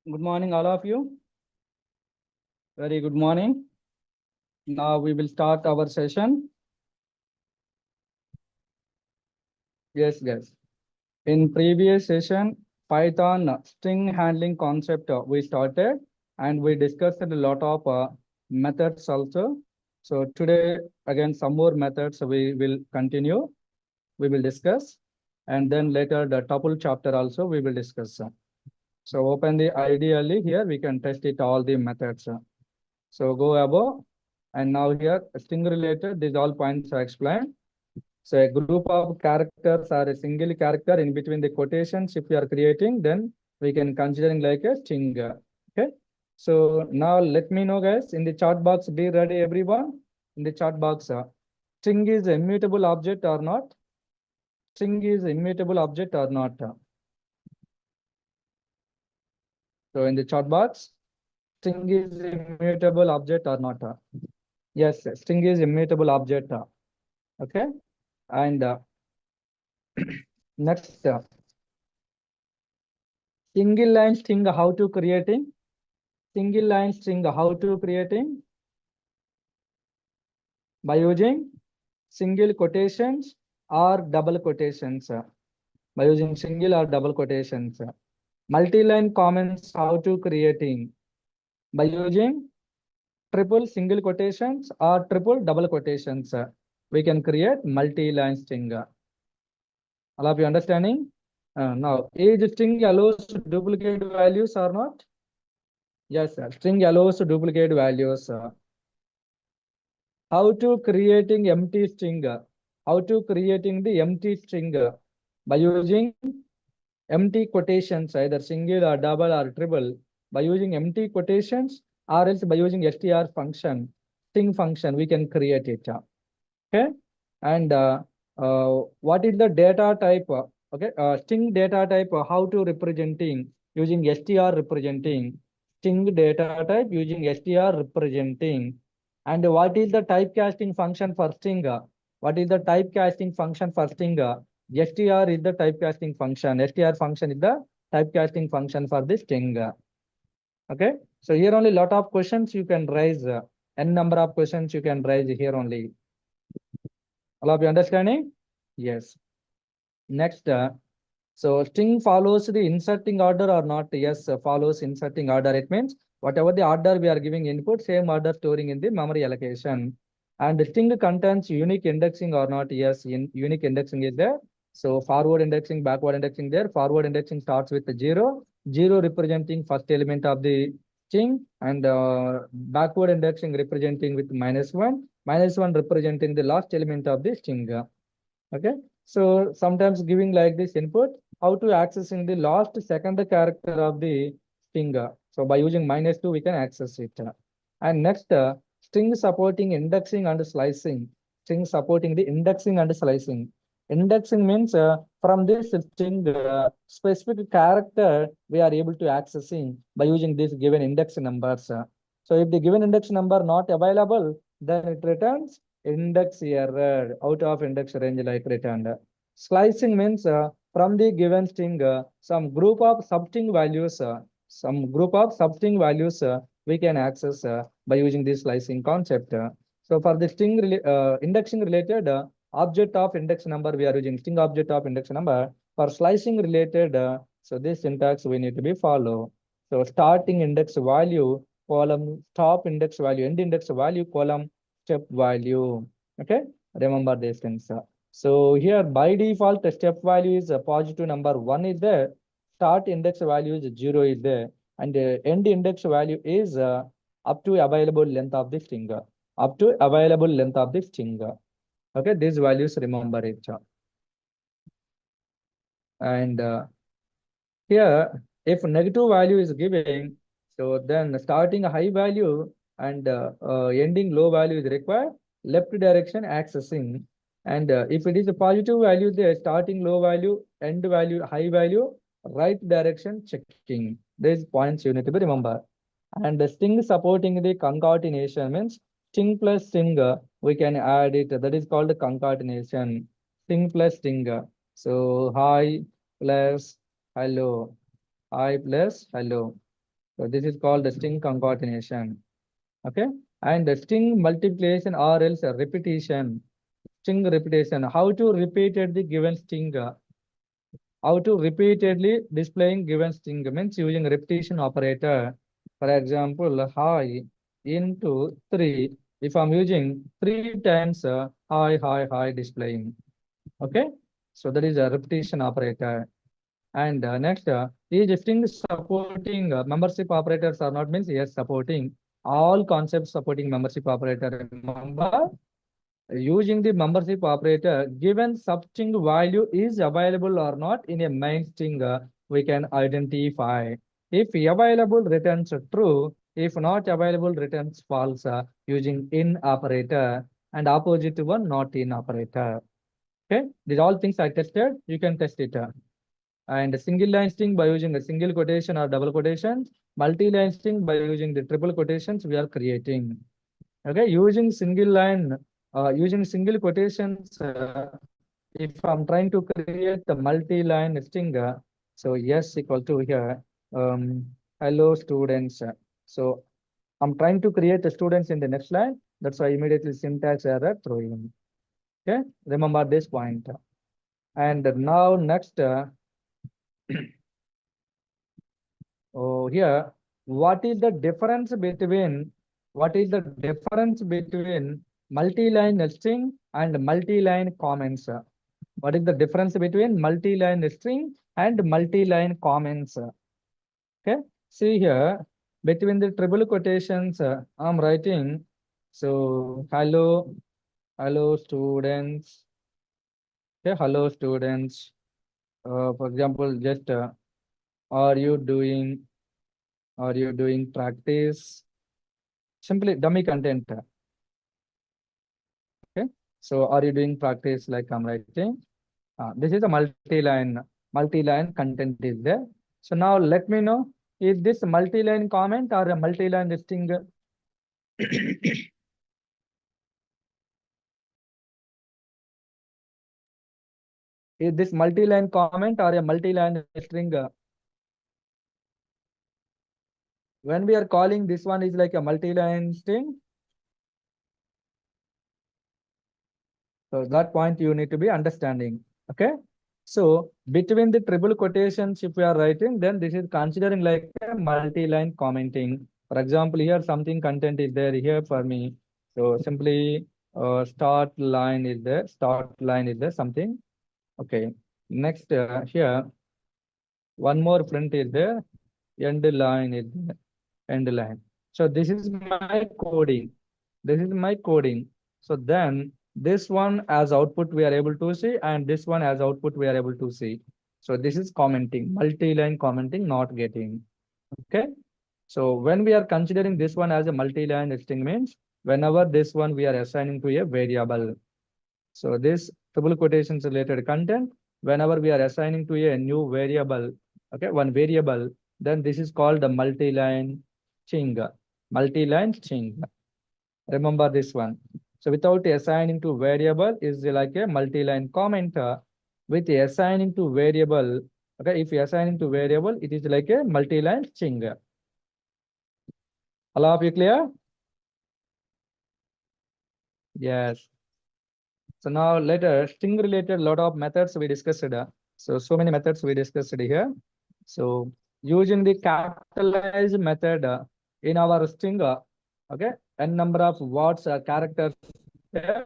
Good morning, all of you. Very good morning. Now we will start our session. Yes, guys. In previous session, Python string handling concept we started and we discussed a lot of methods also. So today, again, some more methods we will continue. We will discuss. And then later the tuple chapter also we will discuss. So open the ideally here, we can test it all the methods. So go above. And now here, string related, these all points are explained. So a group of characters or a single character in between the quotations, if you are creating, then we can considering like a string. Okay. So now let me know, guys, in the chat box, be ready, everyone. In the chat box, string is immutable object or not? String is immutable object or not? So in the chat box, string is immutable object or not? Yes, string is immutable object. Okay. And next, single line string how to creating? Single line string how to creating? By using single quotations or double quotations. By using single or double quotations. Multi-line comments how to creating? By using triple single quotations or triple double quotations. We can create multi-line string. All of you understanding? Now, is string allows to duplicate values or not? Yes, sir. String allows to duplicate values. How to creating empty string? How to creating the empty string? By using empty quotations, either single or double or triple. By using empty quotations or else by using str function, string function, we can create it. Okay. And what is the data type? Okay. String data type, how to representing using str representing. String data type using str representing. And what is the typecasting function for string? What is the typecasting function for string? str is the typecasting function. str function is the typecasting function for the string. Okay. So here only lot of questions you can raise. N number of questions you can raise here only. All of you understanding? Yes. Next, so string follows the inserting order or not? Yes, follows inserting order. It means whatever the order we are giving input, same order storing in the memory allocation. And the string contains unique indexing or not? Yes, unique indexing is there. So forward indexing, backward indexing there. Forward indexing starts with the 0, 0 representing first element of the string, and backward indexing representing with -1, -1 representing the last element of the string. Okay. So sometimes giving like this input, how to accessing the last second character of the string. So by using -2, we can access it. And next, string supporting indexing and slicing. String supporting the indexing and slicing. Indexing means from this string specific character we are able to accessing by using this given index numbers. So if the given index number not available, then it returns index error, out of index range like returned. Slicing means from the given string some group of substring values, we can access by using this slicing concept. So for the string indexing related object of index number, we are using string object of index number. For slicing related, so this syntax we need to be follow. So starting index value column, stop index value, end index value column, step value. Okay, remember these things. So here by default, step value is a positive number 1 is there, start index value is 0 is there, and end index value is up to available length of the string. Up to available length of the string. Okay, these values remember it. And here, if negative value is given, so then starting a high value and ending low value is required, left direction accessing. And if it is a positive value, there starting low value, end value, high value, right direction checking. These points you need to be remember. And the string supporting the concatenation means string plus string, we can add it. That is called concatenation. String plus string. So hi plus hello, hi plus hello. So this is called the string concatenation. Okay, and the string multiplication or else a repetition. String repetition. How to repeated the given string? How to repeatedly displaying given string means using repetition operator. For example, hi into 3. If I'm using 3 times hi displaying. Okay, so that is a repetition operator. And next, is string supporting membership operators or not means yes, supporting all concepts supporting membership operator. Remember, using the membership operator, given substring value is available or not in a main string, we can identify. If available, returns true. If not available, returns false using in operator, and opposite one not in operator. Okay, these all things I tested. You can test it. And single line string by using a single quotation or double quotations, multi-line string by using the triple quotations we are creating. Okay, using single quotations, if I'm trying to create the multi-line string, so yes equal to here, hello students. So I'm trying to create the students in the next line. That's why immediately syntax error throw in. Okay, remember this point. And now next, oh here, what is the difference between multi-line string and multi-line comments? What is the difference between multi-line string and multi-line comments? Okay, see here between the triple quotations, I'm writing. So hello students. Okay, hello students. For example, just are you doing practice? Simply dummy content. Okay, so are you doing practice like I'm writing? This is a multi-line content is there. So now let me know, is this multi-line comment or a multi-line string? Is this multi-line comment or a multi-line string? When we are calling this one is like a multi-line string. So that point you need to be understanding. Okay. So between the triple quotations, if we are writing, then this is considering like a multi-line commenting. For example, here something content is there here for me. So simply start line is there, something. Okay. Next here, one more print is there, end line is there, end line. So this is my coding. This is my coding. So then this one as output we are able to see, and this one as output we are able to see. So this is commenting, multi-line commenting, not getting. Okay. So when we are considering this one as a multi-line string means whenever this one we are assigning to a variable. So this triple quotations related content, whenever we are assigning to a new variable, okay, one variable, then this is called the multi-line string. Multi-line string. Remember this one. So without assigning to variable is like a multi-line comment. With assigning to variable, okay, if you assigning to variable, it is like a multi-line string. All of you clear? Yes. So now later string related lot of methods we discussed. So many methods we discussed here. So using the capitalized method in our string, okay, n number of words characters there.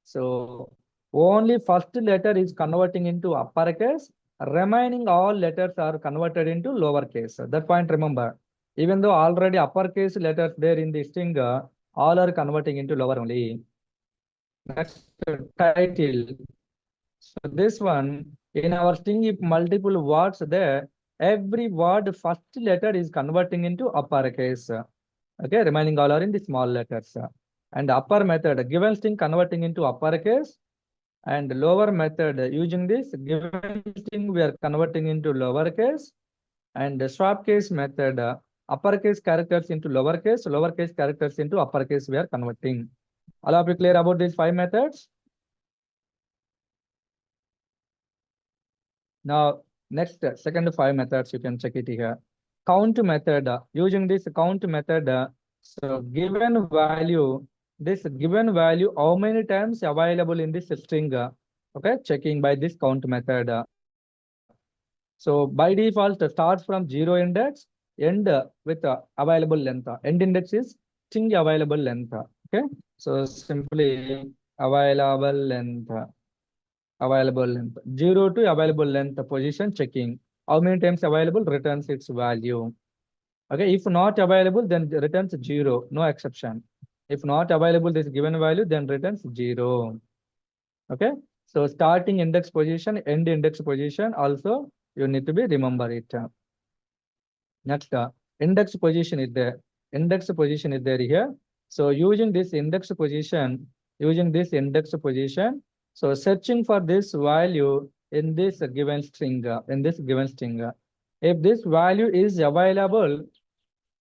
So only first letter is converting into uppercase. Remaining all letters are converted into lowercase. That point remember. Even though already uppercase letters there in the string, all are converting into lower only. Next title. So this one in our string, if multiple words there, every word first letter is converting into uppercase. Okay, remaining all are in the small letters. And upper method, given string converting into uppercase, and lower method using this given string we are converting into lowercase, and the swap case method, uppercase characters into lowercase characters into uppercase we are converting. All of you clear about these 5 methods? Now, next second 5 methods, you can check it here. count method. Using this count method, so given value, this given value, how many times available in this string? Okay, checking by this count method. So by default, starts from 0 index, end with available length. End index is string available length. Okay, so simply available length 0 to available length position checking. How many times available returns its value. Okay, if not available, then returns 0, no exception. If not available this given value, then returns 0. Okay, so starting index position, end index position also you need to be remember it. Next, index position is there. Index position is there here. So using this index position, so searching for this value in this given string, if this value is available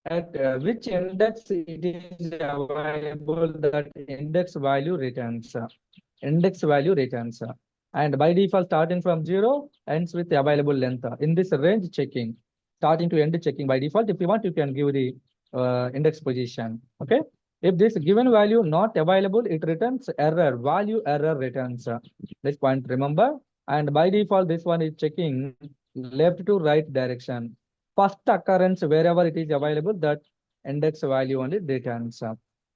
at which index it is available, that index value returns. Index value returns. And by default, starting from 0, ends with the available length. In this range checking, starting to end checking by default. If you want, you can give the index position. Okay. If this given value not available, it returns error, value error returns. This point remember. And by default, this one is checking left to right direction. First occurrence wherever it is available, that index value only returns.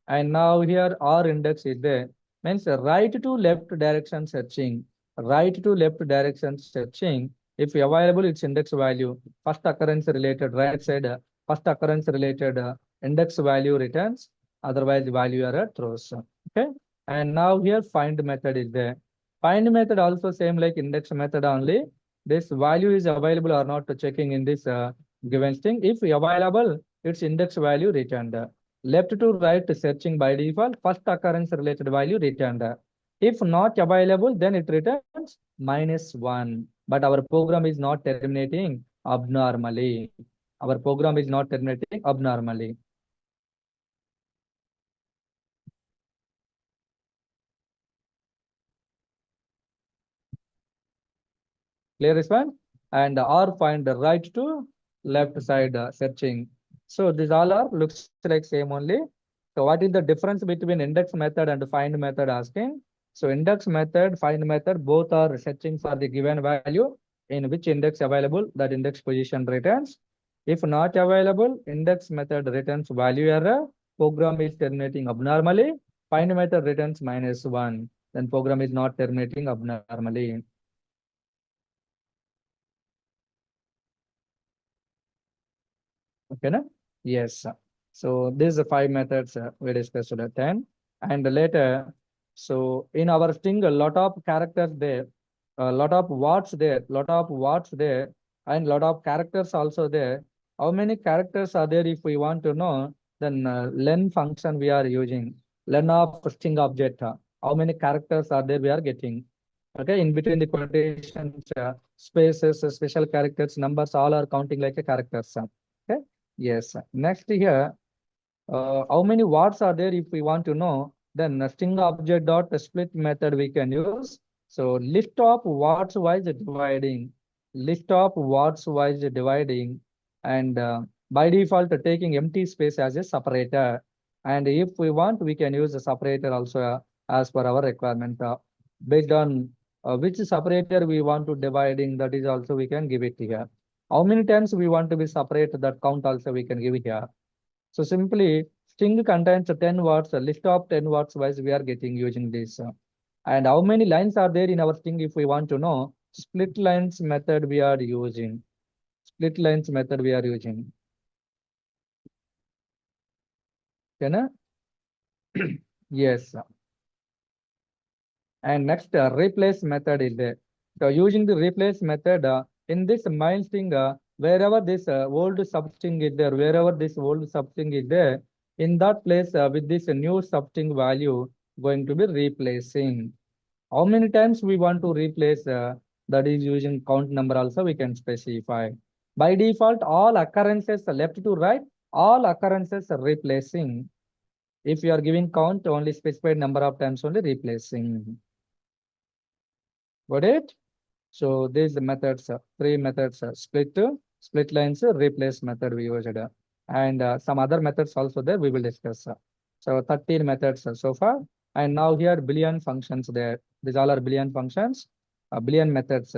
And now here our index is there. Means right to left direction searching. Right to left direction searching. If available, its index value. First occurrence related right side. First occurrence related index value returns. Otherwise, value error throws. Okay. And now here find method is there. Find method also same like index method only. This value is available or not checking in this given string. If available, its index value returned. Left to right searching by default, first occurrence related value returned. If not available, then it returns -1. But our program is not terminating abnormally. Our program is not terminating abnormally. Clear this one? And or find the right to left side searching. So these all are looks like same only. So what is the difference between index method and find method asking? So index method, find method, both are searching for the given value in which index available, that index position returns. If not available, index method returns value error, program is terminating abnormally, find method returns -1, then program is not terminating abnormally. Okay, no? Yes. So these are 5 methods we discussed at 10. And later, so in our string, a lot of characters there, a lot of words there, and lot of characters also there. How many characters are there if we want to know? Then len function we are using. Len of string object. How many characters are there we are getting? Okay, in between the quotations, spaces, special characters, numbers, all are counting like a characters. Okay. Yes. Next here, how many words are there if we want to know? Then string object dot split method we can use. So list of words wise dividing, and by default taking empty space as a separator. And if we want, we can use a separator also as per our requirement. Based on which separator we want to dividing, that is also we can give it here. How many times we want to be separate, that count also we can give here. So simply string contains 10 words, a list of 10 words wise we are getting using this. And how many lines are there in our string if we want to know? Split lines method we are using. Can yes. And next, replace method is there. So using the replace method, in this main string, wherever this old substring is there, in that place with this new substring value going to be replacing. How many times we want to replace, that is using count number also we can specify. By default, all occurrences left to right, all occurrences are replacing. If you are giving count, only specified number of times only replacing. Got it? So these methods, 3 methods, split, split lines replace method we used. And some other methods also there we will discuss. So 13 methods so far. And now here Boolean functions there. These all are Boolean functions, Boolean methods.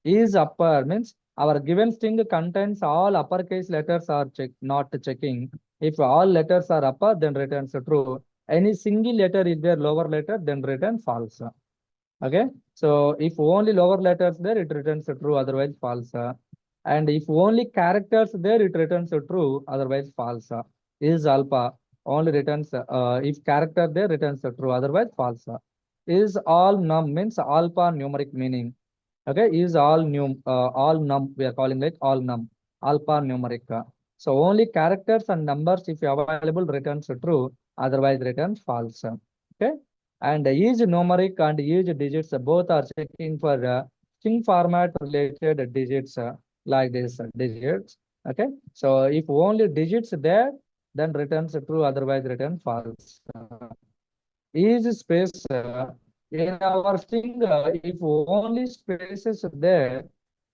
Is upper means our given string contains all uppercase letters are not checking. If all letters are upper, then returns true. Any single letter is there lower letter, then return false. Okay, so if only lower letters there, it returns true, otherwise false. And if only characters there, it returns true, otherwise false. Is alpha only returns if character there returns true, otherwise false. Is all num means alpha numeric meaning. Okay, is all num we are calling like all num alpha numeric. So only characters and numbers if available returns true, otherwise returns false. Okay, and is numeric and is digits both are checking for string format related digits like this digits. Okay, so if only digits there, then returns true, otherwise return false. Is space in our string if only spaces there,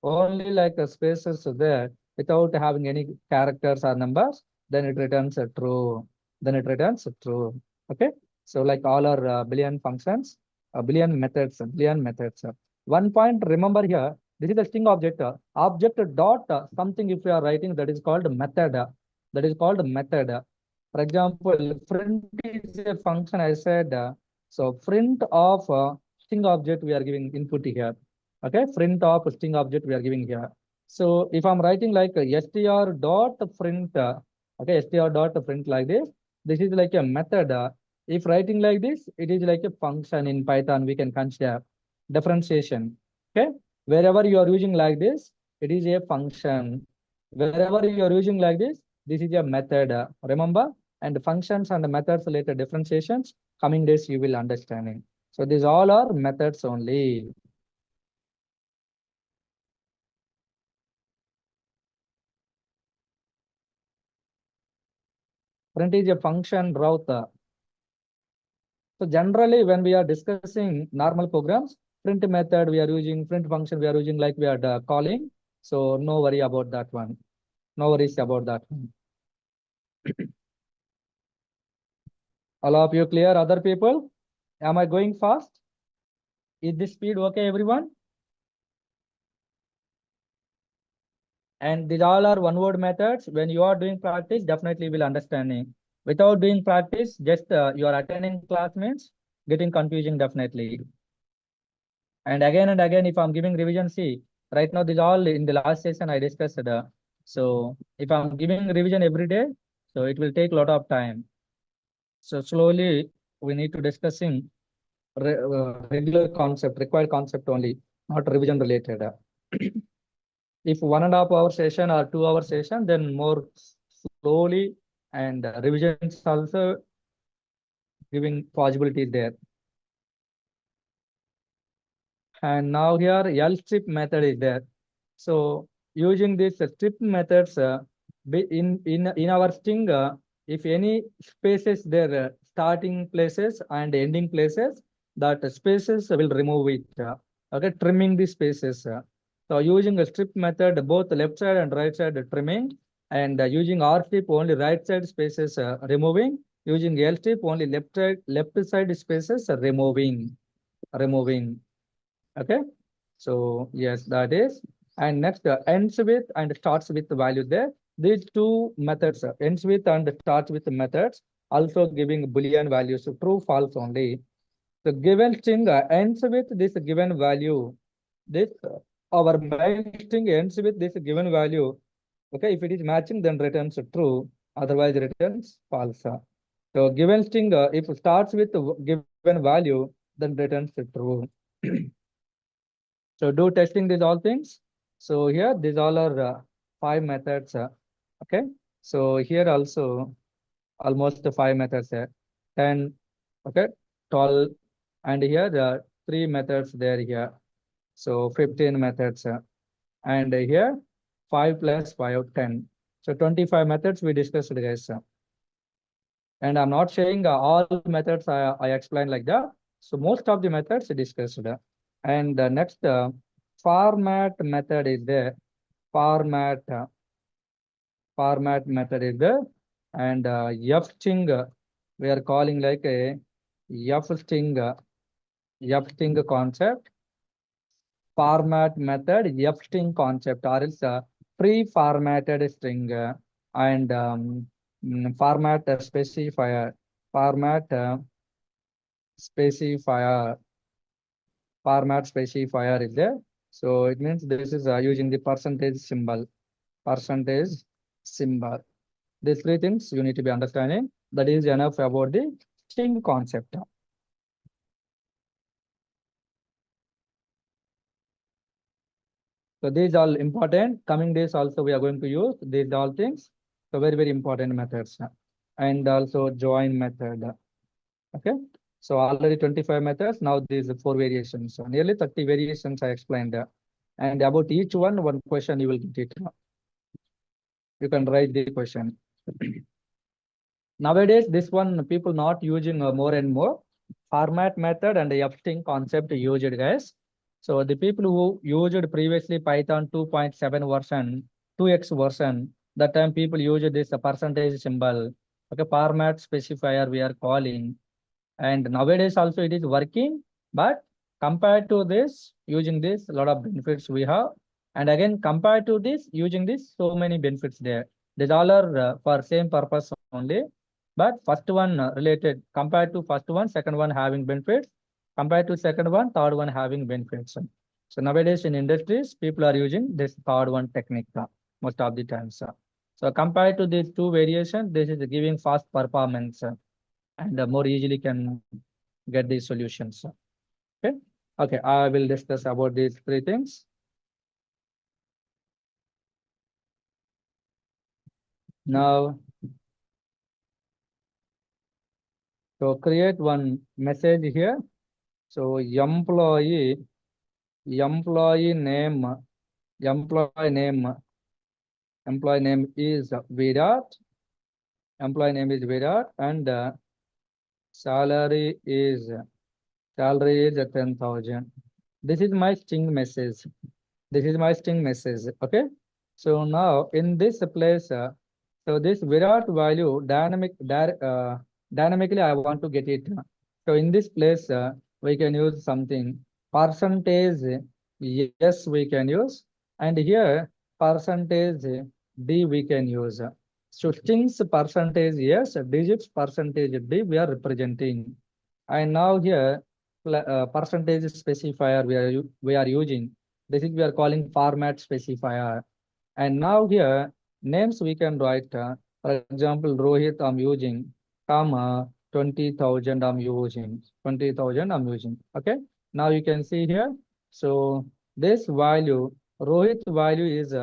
only like spaces there without having any characters or numbers, then it returns true. Then it returns true. Okay, so like all our Boolean functions, Boolean methods, Boolean methods. One point remember here, this is the string object. Object dot something if you are writing, that is called method. That is called method. For example, print is a function I said. So print of string object we are giving input here. Okay, print of string object we are giving here. So if I'm writing like str dot print, okay, str dot print like this, this is like a method. If writing like this, it is like a function in Python. We can consider differentiation. Okay, wherever you are using like this, it is a function. Wherever you are using like this is a method. Remember, and functions and methods related differentiations. Coming days you will understanding. So these all are methods only. Print is a function route. So generally, when we are discussing normal programs, print method we are using, print function we are using like we are calling. So no worry about that one. No worries about that one. All of you clear? Other people? Am I going fast? Is this speed okay, everyone? And these all are one-word methods. When you are doing practice, definitely will understanding. Without doing practice, just you are attending class means getting confusing definitely. And again, if I'm giving revision, see, right now this all in the last session I discussed. So if I'm giving revision every day, so it will take a lot of time. So slowly we need to discussing regular concept, required concept only, not revision related. If 1.5 hour session or 2 hour session, then more slowly and revisions also giving possibility there. And now here L strip method is there. So using this strip methods in our string, if any spaces there, starting places and ending places, that spaces will remove it. Okay, trimming the spaces. So using a strip method, both left side and right side trimming, and using R strip only right side spaces removing. Using L strip only left side spaces removing. Okay, so yes, that is. And next ends with and starts with the value there. These two methods, ends with and starts with the methods, also giving Boolean values, so true, false only. The given string ends with this given value. This our main string ends with this given value. Okay, if it is matching, then returns true, otherwise returns false. So given string, if it starts with the given value, then returns true. So do testing these all things. So here, these all are 5 methods. Okay. So here also almost 5 methods. 10, okay, 12, and here 3 methods there here. So 15 methods. And here 5 plus 5, 10. So 25 methods we discussed, guys. And I'm not saying all methods I explained like that. So most of the methods discussed. And next format method is there. Format. format method is there, and f string we are calling like a f string concept, format method f string concept, or else pre-formatted string and format format specifier format specifier is there. So it means this is using the percentage symbol. These three things you need to be understanding. That is enough about the string concept. So these all important. Coming days also we are going to use these all things. So very, very important methods. And also join method. Okay. So already 25 methods. Now these 4 variations. So nearly 30 variations I explained. And about each one question you will get it. You can write the question. Nowadays, this one people not using more and more format method and the f-string concept used, guys. So the people who used previously Python 2.7 version, 2x version, that time people used this percentage symbol. Okay, format specifier we are calling. And nowadays also it is working, but compared to this, using this, a lot of benefits we have. And again, compared to this, using this, so many benefits there. These all are for same purpose only. But first one related, compared to first one, second one having benefits. Compared to second one, third one having benefits. So nowadays in industries, people are using this third one technique most of the times. So compared to these two variations, this is giving fast performance and more easily can get these solutions. Okay. Okay. I will discuss about these three things. Now, so create one message here. So employee name, employee name, employee name is Virat. Employee name is Virat, and salary is 10,000. This is my string message. This is my string message. Okay. So now in this place, so this Virat value dynamically I want to get it. So in this place, we can use something percentage. Yes, we can use, and here percentage D we can use. So strings percentage yes, digits percentage D we are representing, and now here percentage specifier we are using. This is we are calling format specifier. And now here names we can write. For example, Rohit I'm using, comma 20,000 I'm using, 20,000 I'm using. Okay. Now you can see here. So this value, Rohit value is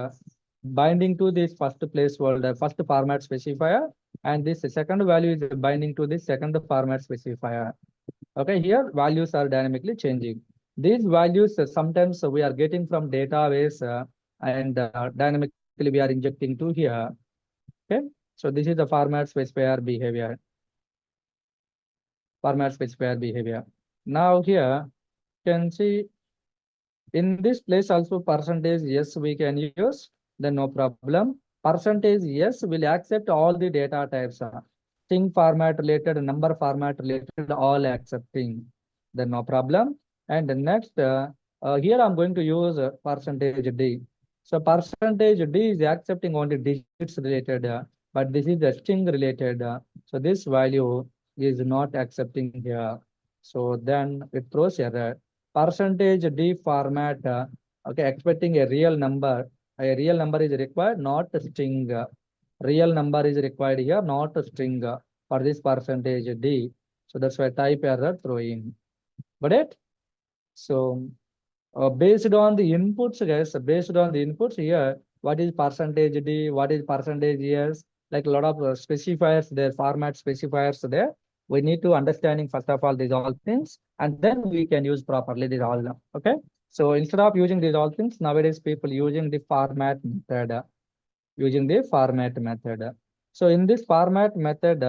binding to this first placeholder, first format specifier, and this second value is binding to this second format specifier. Okay, here values are dynamically changing. These values sometimes we are getting from database and dynamically we are injecting to here. Okay, so this is the format specifier behavior. Format specifier behavior. Now here you can see in this place also percentage yes we can use, then no problem. Percentage yes will accept all the data types. String format related, number format related, all accepting, then no problem. And the next, here I'm going to use percentage D. So percentage D is accepting only digits related, but this is the string related. So this value is not accepting here. So then it throws error. Percentage D format, okay, expecting a real number. A real number is required, not a string. Real number is required here, not a string for this percentage D. So that's why type error throwing. Got it? So based on the inputs, guys, based on the inputs here, what is percentage D, what is percentage yes, like a lot of specifiers there, format specifiers there. We need to understanding first of all these all things, and then we can use properly these all. Okay. So instead of using these all things, nowadays people using the format method, using the format method. So in this format method,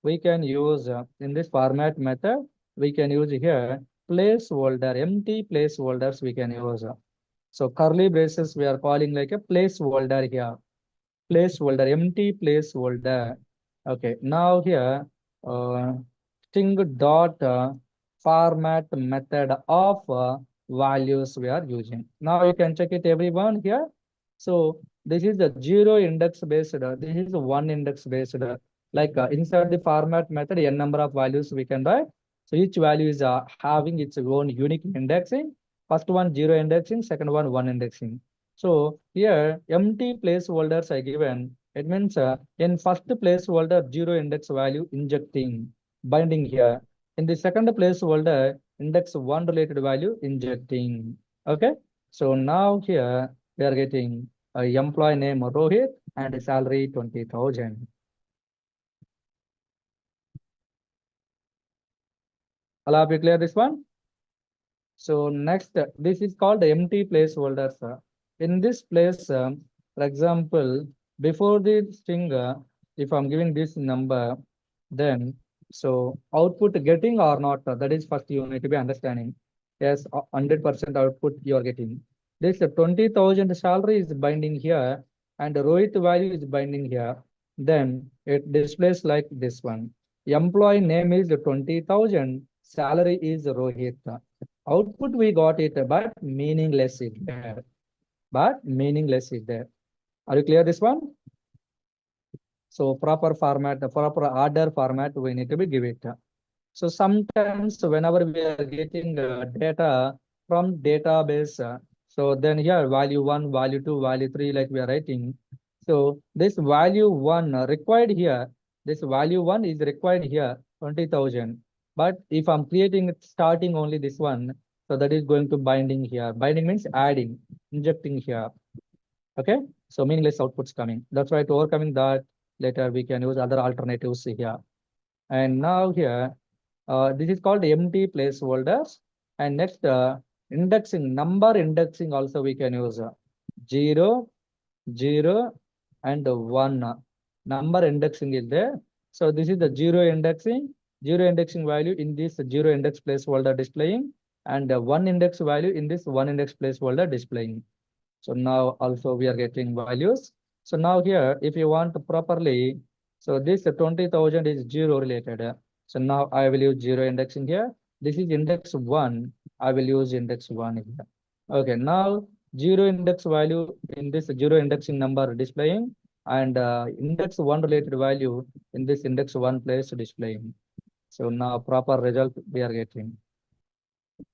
we can use in this format method, we can use here placeholder, empty placeholders we can use. So curly braces we are calling like a placeholder here. placeholder, empty placeholder. Okay, now here string dot format method of values we are using. Now you can check it everyone here. So this is the zero index based, this is the one index based. Like inside the format method, n number of values we can write. So each value is having its own unique indexing. First one zero indexing, second one indexing. So here empty placeholders are given. It means in first placeholder zero index value injecting binding here. In the second placeholder index one related value injecting. Okay. So now here we are getting employee name Rohit and salary 20,000. All of you clear this one? So next, this is called empty placeholders. In this place, for example, before the string, if I'm giving this number, then so output getting or not, that is first you need to be understanding. Yes, 100% output you are getting. This 20,000 salary is binding here and Rohit value is binding here. Then it displays like this one. Employee name is 20,000, salary is Rohit. Output we got it, but meaningless is there. But meaningless is there. Are you clear this one? So proper format, proper order format, we need to be give it. So sometimes whenever we are getting data from database, so then here value one, value two, value three, like we are writing. So this value one required here, this value one is required here, 20,000. But if I'm creating starting only this one, so that is going to binding here. Binding means adding, injecting here. Okay, so meaningless outputs coming. That's why to overcoming that, later we can use other alternatives here. And now here, this is called empty placeholders. And next, indexing, number indexing also we can use 0, 0, and 1. Number indexing is there. So this is the zero indexing value in this zero index placeholder displaying, and one index value in this one index placeholder displaying. So now also we are getting values. So now here, if you want to properly, so this 20,000 is zero related. So now I will use zero indexing here. This is index one. I will use index one here. Okay, now zero index value in this zero indexing number displaying, and index one related value in this index one place displaying. So now proper result we are getting.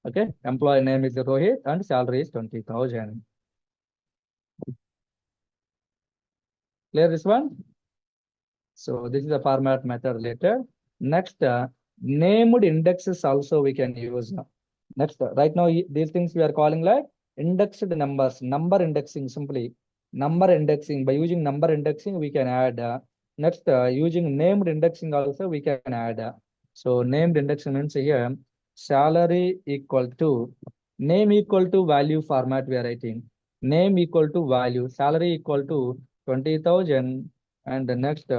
Okay, employee name is Rohit and salary is 20,000. Clear this one? So this is the format method later. Next, named indexes also we can use. Next, right now these things we are calling like indexed numbers, number indexing simply. Number indexing, by using number indexing we can add. Next, using named indexing also we can add. So named indexing means here salary equal to name equal to value format we are writing. Name equal to value, salary equal to 20,000, and the next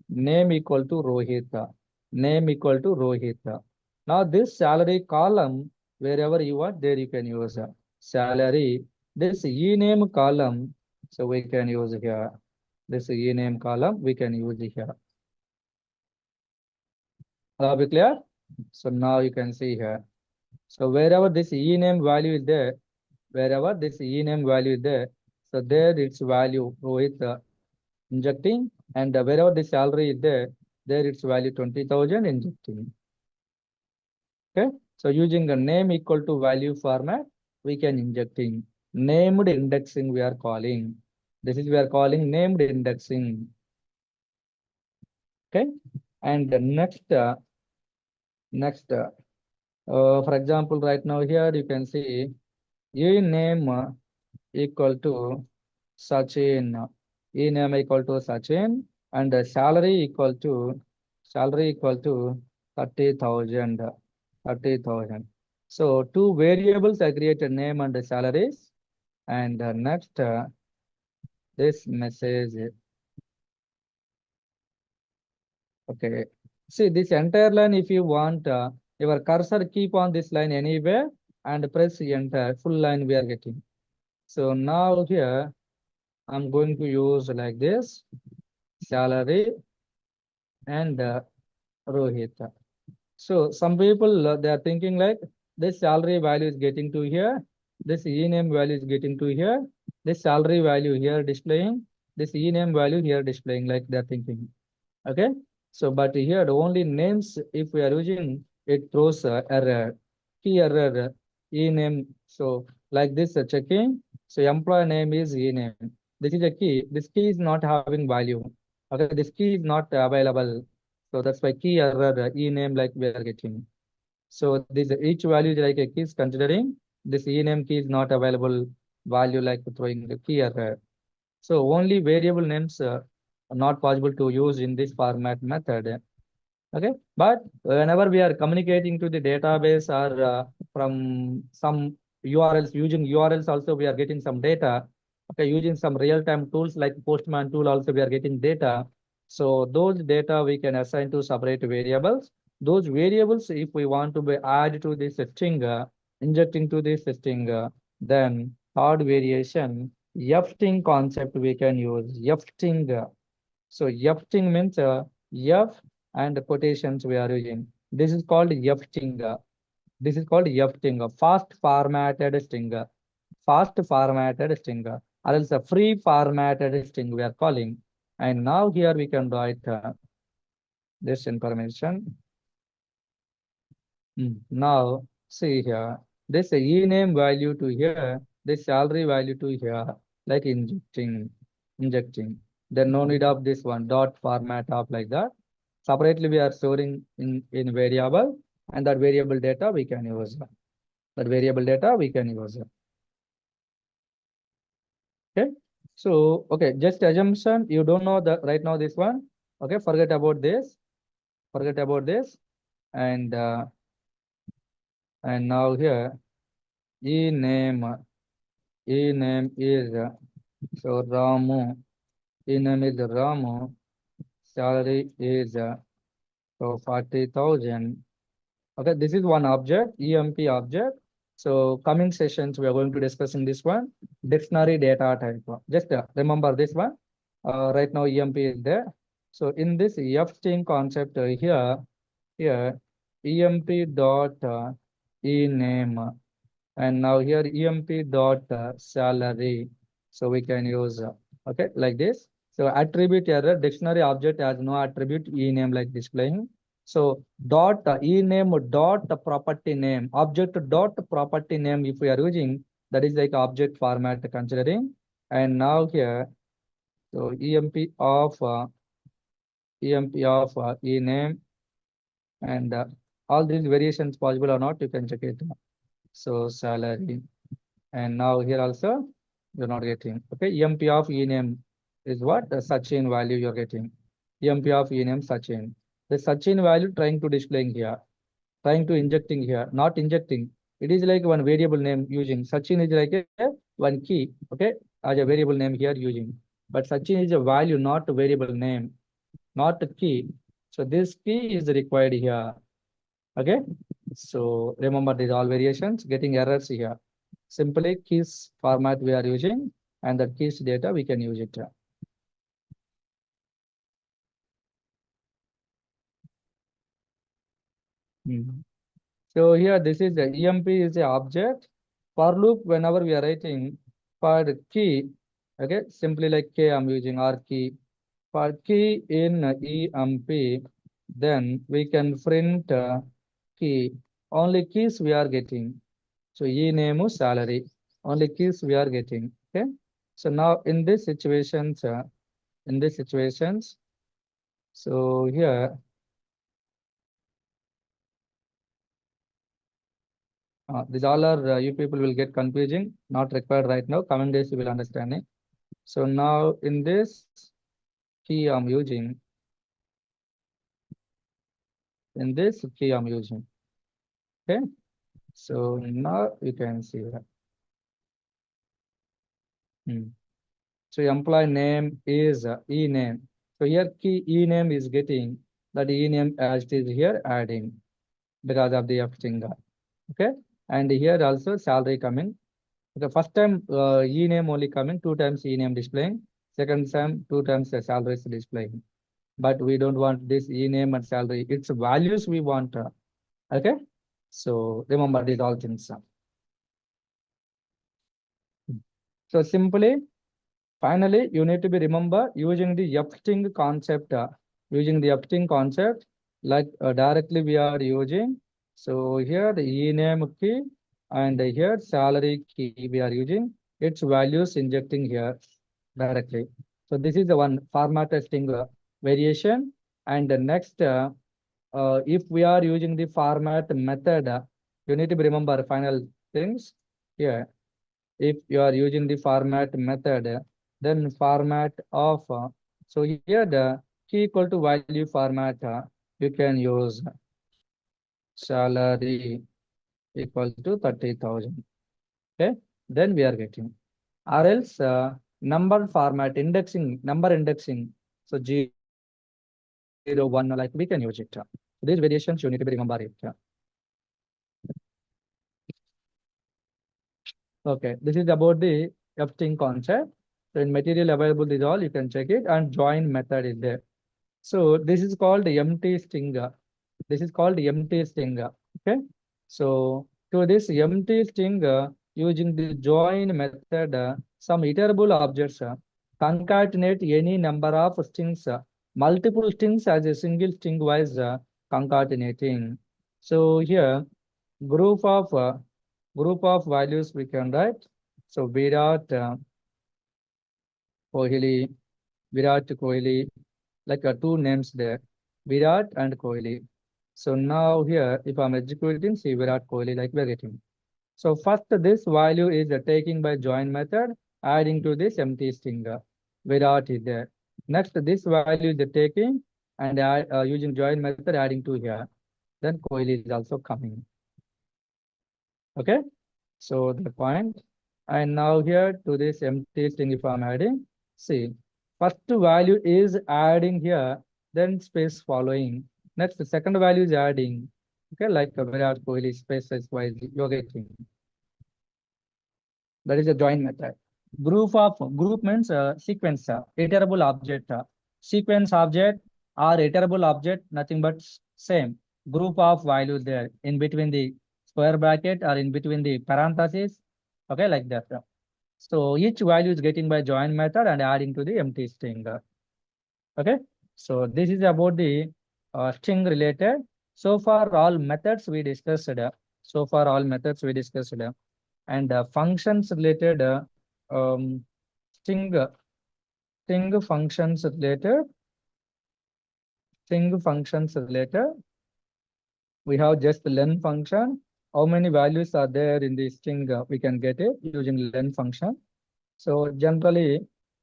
name equal to Rohit. Name equal to Rohit. Now this salary column, wherever you want, there you can use salary. This e-name column, so we can use here. This e-name column we can use here. Be clear? So now you can see here. So wherever this e-name value is there, wherever this e-name value is there, so there its value Rohit injecting, and wherever the salary is there, there its value 20,000 injecting. Okay, so using a name equal to value format, we can injecting named indexing we are calling. This is we are calling named indexing. Okay, and the next, for example, right now here you can see e name equal to Sachin, e name equal to Sachin, and salary equal to 30,000. 30,000. So two variables are created, name and salaries. And next, this message. Okay. See this entire line, if you want, your cursor keep on this line anywhere and press enter, full line we are getting. So now here, I'm going to use like this, salary and Rohit. So some people they are thinking like this salary value is getting to here, this e-name value is getting to here, this salary value here displaying, this e-name value here displaying, like they're thinking. Okay. So but here the only names, if we are using, it throws error, key error, e-name. So like this checking. So employee name is e-name. This is a key. This key is not having value. Okay, this key is not available. So that's why key error, e-name like we are getting. So this each value is like a key is considering this e-name key is not available value, like throwing the key error. So only variable names are not possible to use in this format method. Okay, but whenever we are communicating to the database or from some URLs, using URLs also we are getting some data. Okay, using some real-time tools like Postman tool also we are getting data. So those data we can assign to separate variables. Those variables, if we want to be add to this string, injecting to this string, then third variation, F-string concept we can use. F-string. So F-string means F and quotations we are using. This is called F-string. This is called F-string, fast formatted string, fast formatted string, or else a free formatted string we are calling. And now here we can write this information. Now see here, this e-name value to here, this salary value to here, like injecting. Then no need of this one dot format of like that. Separately we are storing in variable, and that variable data we can use. That variable data we can use. Okay. So okay, just assumption you don't know the right now this one. Okay, forget about this. Forget about this. And now here e name is so Ramu. E name is Ramu. Salary is so 40,000. Okay, this is one object, EMP object. So coming sessions, we are going to discuss in this one, dictionary data type. Just remember this one. Right now, EMP is there. So in this F-string concept here, EMP dot e name, and now here EMP dot salary. So we can use okay like this. So attribute error, dictionary object has no attribute e name like displaying. So dot e name dot property name, object dot property name, if we are using, that is like object format considering. And now here, so EMP of e name, and all these variations possible or not, you can check it. So salary. And now here also you're not getting. Okay, EMP of ename is what? The Sachin value you're getting. EMP of ename Sachin. The Sachin value trying to displaying here, trying to injecting here, not injecting. It is like one variable name using. Sachin is like a one key, okay, as a variable name here using. But Sachin is a value, not a variable name, not a key. So this key is required here. Okay. So remember these all variations, getting errors here. Simply keys format we are using, and the keys data we can use it. So here this is the EMP is the object. For loop, whenever we are writing for the key, okay, simply like K I'm using R key. For key in EMP, then we can print key. Only keys we are getting. So E name salary. Only keys we are getting. Okay. So now in these situations, so here, these all are you people will get confusing, not required right now. Coming days you will understanding. So now in this key I'm using, in this key I'm using. Okay. So now you can see that. So employee name is e name. So here key e name is getting that e name as it is here adding because of the F string. Okay. And here also salary coming. The first time ename only coming, 2 times ename displaying. Second time 2 times the salary is displaying. But we don't want this ename and salary. It's values we want. Okay. So remember these all things. So simply, finally, you need to be remember using the F-string concept. Using the F-string concept, like directly we are using. So here the ename key and here salary key we are using. Its values injecting here directly. So this is the one format string variation. And the next, if we are using the format method, you need to be remember final things here. If you are using the format method, then format of, so here the key equal to value format, you can use salary equal to 30,000. Okay, then we are getting, or else number format indexing, number indexing. So 0, 1, like we can use it. These variations you need to be remember it. Okay, this is about the F-string concept. So in material available is all, you can check it, and join method is there. So this is called empty string. This is called empty string. Okay. So to this empty string, using the join method, some iterable objects concatenate any number of strings, multiple strings as a single string wise concatenating. So here group of values we can write. So Virat Kohli, Virat Kohli, like two names there, Virat and Kohli. So now here, if I'm executing, see Virat Kohli, like we're getting. So first, this value is taking by join method, adding to this empty string. Virat is there. Next, this value is taking and using join method, adding to here. Then Kohli is also coming. Okay. So the point. And now here to this empty string, if I'm adding, see, first value is adding here, then space following. Next, the second value is adding. Okay, like Virat Kohli space wise, you're getting. That is a join method. Group means sequence, iterable object. Sequence object or iterable object, nothing but same. Group of values there in between the square bracket or in between the parentheses. Okay, like that. So each value is getting by join method and adding to the empty string. Okay, so this is about the string related. So far all methods we discussed. So far all methods we discussed. And functions related, string functions related, we have just len function. How many values are there in the string? We can get it using len function. So generally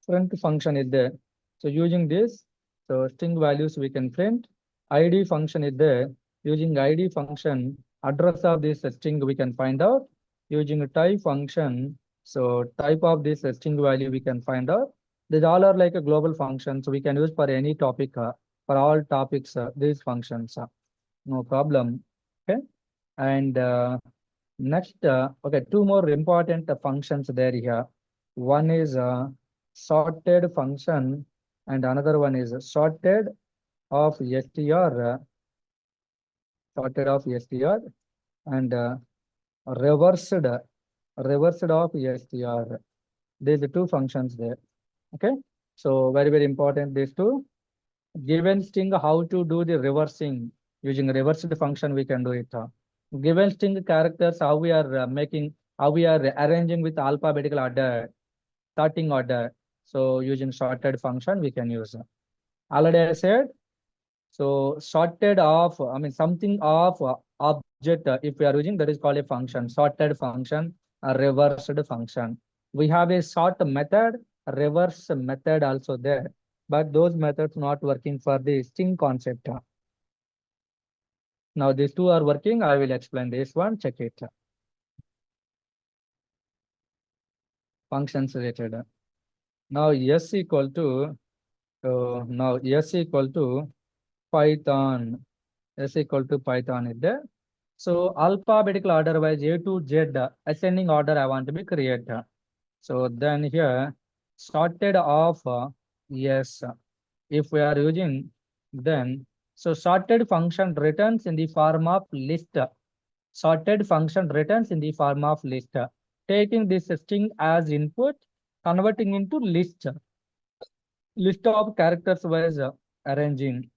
print function is there. So using this, so string values we can print. ID function is there. Using ID function, address of this string we can find out. Using a type function, so type of this string value we can find out. These all are like a global function, so we can use for any topic, for all topics, these functions, no problem. Okay, and next, okay, two more important functions there here. One is sorted function, and another one is sorted of str, and reversed of str. These are two functions there. Okay, so very important, these two. Given string, how to do the reversing? Using reversed function we can do it. Given string characters, how we are how we are arranging with alphabetical order, sorting order. So using sorted function we can use. Already I said, so sorted of, I mean something of object, if we are using, that is called a function, sorted function, a reversed function. We have a sort method, a reverse method also there, but those methods not working for the string concept. Now these two are working. I will explain this one. Check it. Functions related. Now S equal to Python. S equal to Python is there. So alphabetical order wise A to Z ascending order I want to be create. So then here sorted of yes, if we are using then so sorted function returns in the form of list. Sorted function returns in the form of list. Taking this string as input, converting into list of characters wise arranging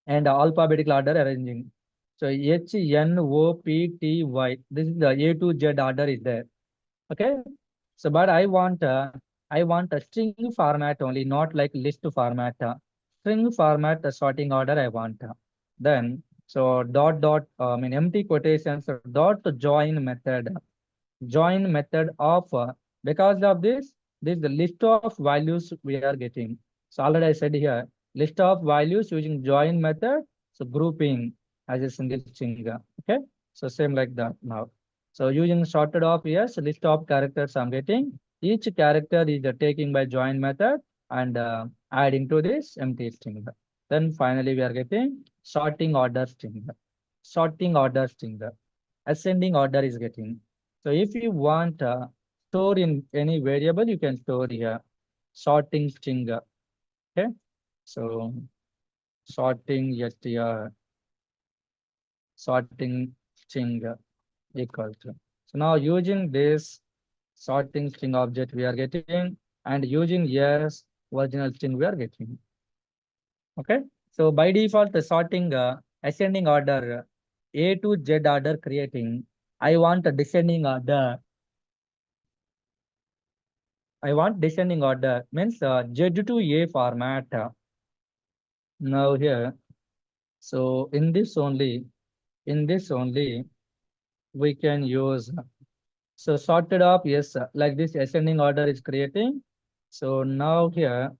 and alphabetical order arranging. So H N O P T Y. This is the A to Z order is there. Okay. So but I want a string format only, not like list format. String format sorting order I want. Then so I mean empty quotations dot join method. Join method of because of this the list of values we are getting. So already I said here list of values using join method. So grouping as a single string. Okay. So same like that now. So using sorted of yes list of characters I'm getting. Each character is taking by join method and adding to this empty string. Then finally we are getting sorting order string. Sorting order string. Ascending order is getting. So if you want store in any variable, you can store here sorting string. Okay. So sorting str sorting string equal to. So now using this sorting string object we are getting and using yes original string we are getting. Okay. So by default the sorting ascending order A to Z order creating. I want a descending order. I want descending order means Z to A format. Now here, so in this only, we can use, so sorted up, yes, like this ascending order is creating. So now here,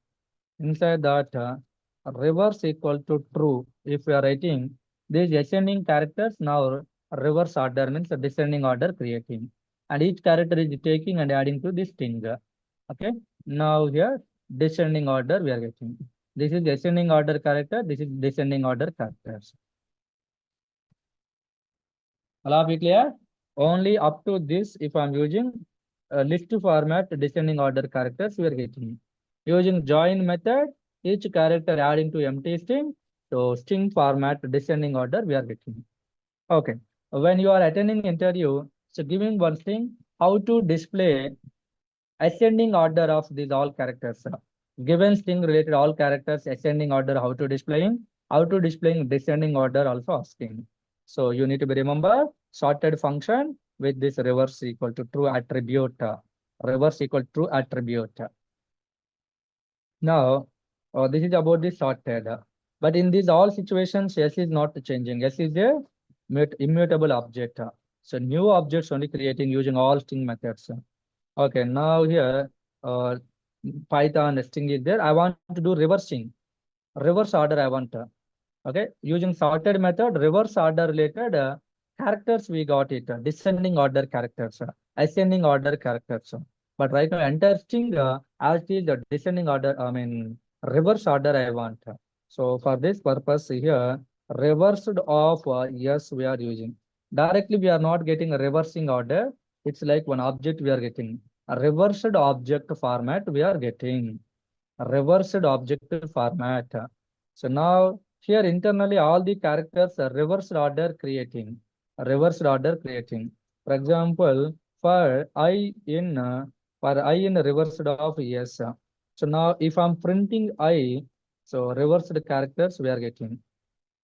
inside that, reverse equal to true. If we are writing these ascending characters, now reverse order means a descending order creating. And each character is taking and adding to this string. Okay. Now here, descending order we are getting. This is descending order character. This is descending order characters. All be clear? Only up to this, if I'm using list format descending order characters, we are getting. Using join method, each character adding to empty string. So string format descending order we are getting. Okay. When you are attending interview, so giving one thing, how to display ascending order of these all characters. Given string related all characters ascending order, how to displaying descending order also asking. So you need to be remember sorted function with this reverse equal to true attribute. Reverse equal to true attribute. Now, this is about the sorted. But in these all situations, S is not changing. S is a immutable object. So new objects only creating using all string methods. Okay, now here uh, Python string is there. I want to do reversing, reverse order. I want okay using sorted method, reverse order related characters we got it. Descending order characters, ascending order characters. But right now enter string as it is the descending order. I mean reverse order I want. So for this purpose here, reversed of yes we are using. Directly we are not getting a reversing order. It's like one object we are getting. A reversed object format we are getting. A reversed object format. So now here internally all the characters are reversed order creating. Reversed order creating. For example, for I in reversed of yes. So now if I'm printing I, so reversed characters we are getting.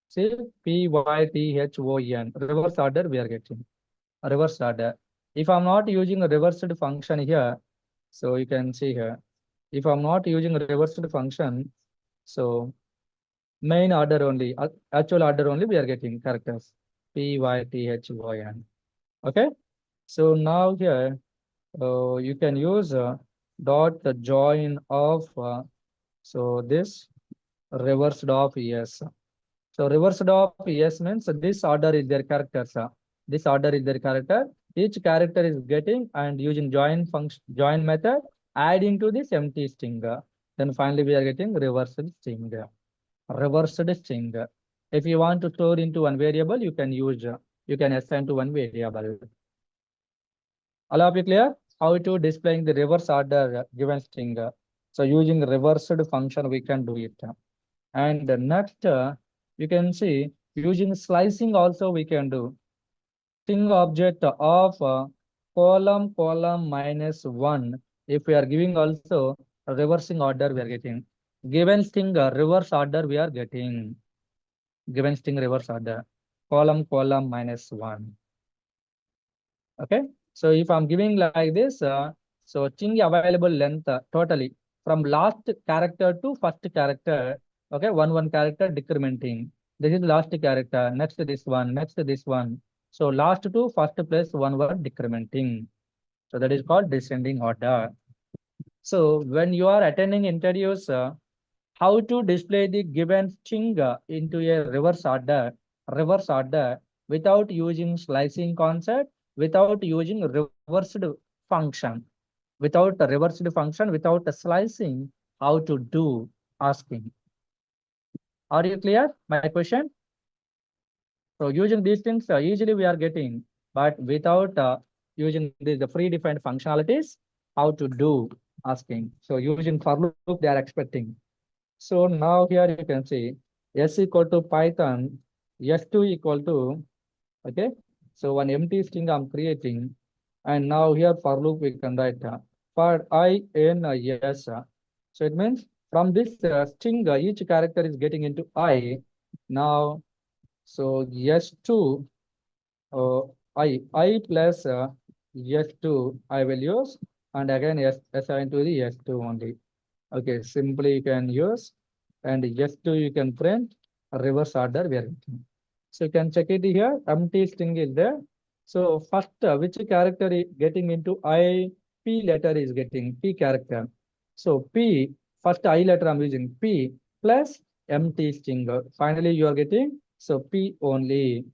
See Python, reverse order we are getting. Reverse order. If I'm not using a reversed function here, so you can see here. If I'm not using a reversed function, so main order only, actual order only we are getting characters. Python. Okay. So now here you can use dot the join of so this reversed of yes. So reversed of yes means this order is their characters. This order is their character. Each character is getting and using join function, join method, adding to this empty string. Then finally we are getting reversed string. Reversed string. If you want to store into one variable, you can use you can assign to one variable. All of you clear? How to displaying the reverse order given string. So using reversed function, we can do it. And next, you can see using slicing also we can do. String object of column minus 1. If we are giving also reversing order, we are getting. Given string reverse order, we are getting. Given string reverse order. Column minus 1. Okay. So if I'm giving like this, so string available length totally from last character to first character. Okay, one character decrementing. This is last character. Next this one. Next this one. So last to first place one word decrementing. So that is called descending order. So when you are attending interviews, how to display the given string into a reverse order without using slicing concept, without using reversed function, without slicing, how to do asking. Are you clear? My question. So using these things, easily we are getting, but without using the predefined functionalities, how to do asking. So using for loop, they are expecting. So now here you can see s equal to Python, s2 equal to, okay. So one empty string I'm creating, and now here for loop we can write for I in yes. So it means from this string, each character is getting into I. Now, so s2 uh, I plus s2 I will use, and again s assign to the s2 only. Okay, simply you can use, and s2 you can print reverse order we are getting. So you can check it here, empty string is there. So first, which character is getting into I, P letter is getting P character. So P, first I letter I'm using P plus empty string. Finally, you are getting, so P only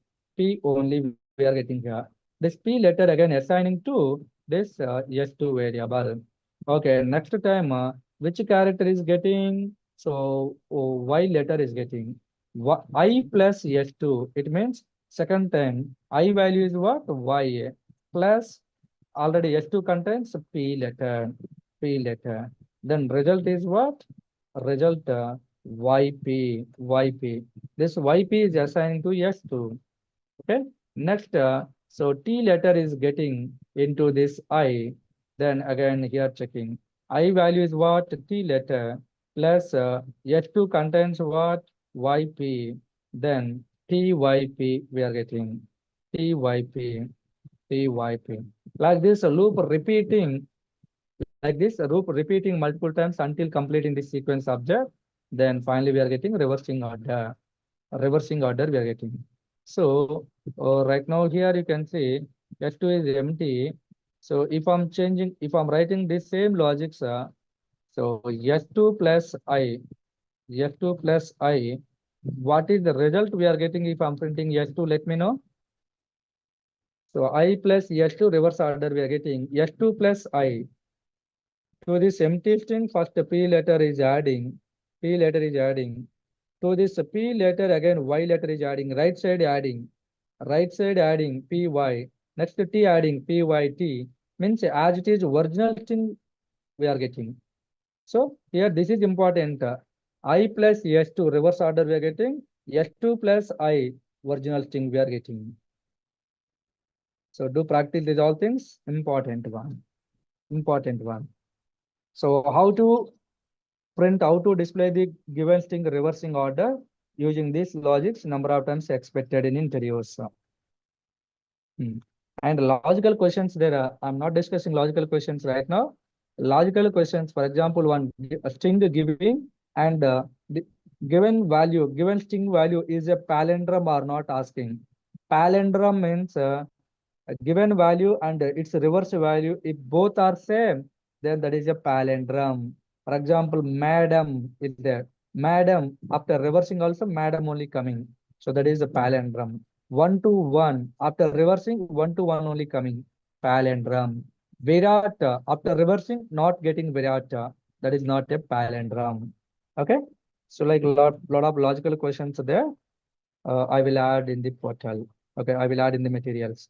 we are getting here. This P letter again assigning to this S2 variable. Okay, next time, which character is getting, so Y letter is getting. I plus S2, it means second time I value is what? Y plus already S2 contains P letter. Then result is what? Result YP. This YP is assigning to S2. Okay. Next, so T letter is getting into this I. Then again here checking. I value is what? T letter plus S2 contains what? YP. Then TYP we are getting. TYP. TYP. Like this loop repeating, multiple times until completing this sequence object. Then finally we are getting reversing order. Reversing order we are getting. So right now here you can see S2 is empty. So if I'm changing, if I'm writing this same logics, so S2 plus I, S2 plus I, what is the result we are getting if I'm printing S2? Let me know. So I plus S2 reverse order we are getting S2 plus I. To this empty string, first P letter is adding. P letter is adding. To this P letter again Y letter is adding. Right side adding PY. Next T adding PYT. Means as it is original string we are getting. So here this is important. I plus S2 reverse order we are getting. S2 plus I original string we are getting. So do practice these all things. Important one. Important one. So how to display the given string reversing order using these logics number of times expected in interviews. And logical questions there I'm not discussing logical questions right now. Logical questions, for example, a string giving, and the given string value is a palindrome or not asking. Palindrome means a given value and its reverse value, if both are same, then that is a palindrome. For example, madam is there. Madam, after reversing also madam only coming. So that is a palindrome. 1 to 1, after reversing 1 to 1 only coming. Palindrome. Virata, after reversing not getting Virata. That is not a palindrome. Okay. So like lot of logical questions there. I will add in the portal. Okay, I will add in the materials,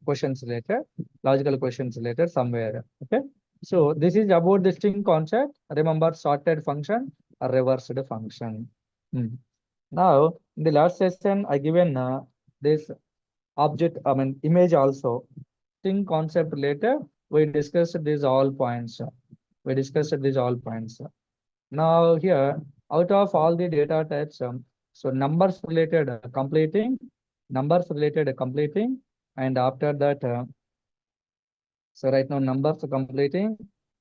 questions later, logical questions later somewhere. Okay, so this is about the string concept. Remember, sorted function or reversed function. Now, in the last session, I given this object, I mean, image also. String concept later, we discussed these all points. We discussed these all points. Now here, out of all the data types, so numbers related completing, and after that, so right now numbers completing,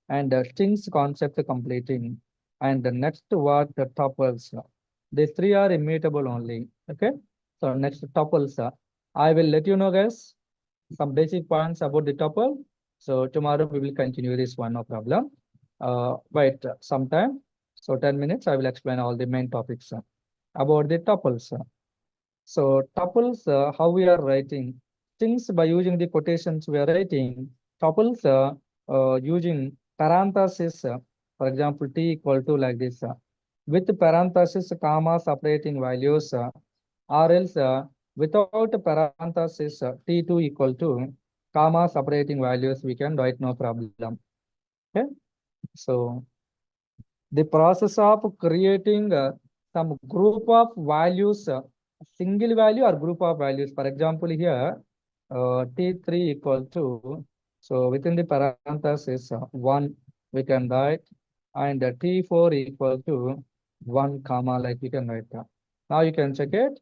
and strings concept completing, and the next what the tuples. These three are immutable only. Okay. So next tuples, I will let you know, guys, some basic points about the tuple. So tomorrow we will continue this one, no problem. Wait some time. So 10 minutes, I will explain all the main topics about the tuples. So tuples, how we are writing things by using the quotations we are writing. Tuples using parenthesis, for example, t equal to like this, with parenthesis, comma, separating values, or else without parenthesis, t2 equal to comma, separating values, we can write no problem. Okay. So the process of creating some group of values, single value or group of values. For example, here T3 equal to, so within the parenthesis 1 we can write, and T4 equal to 1 comma, like we can write that. Now you can check it.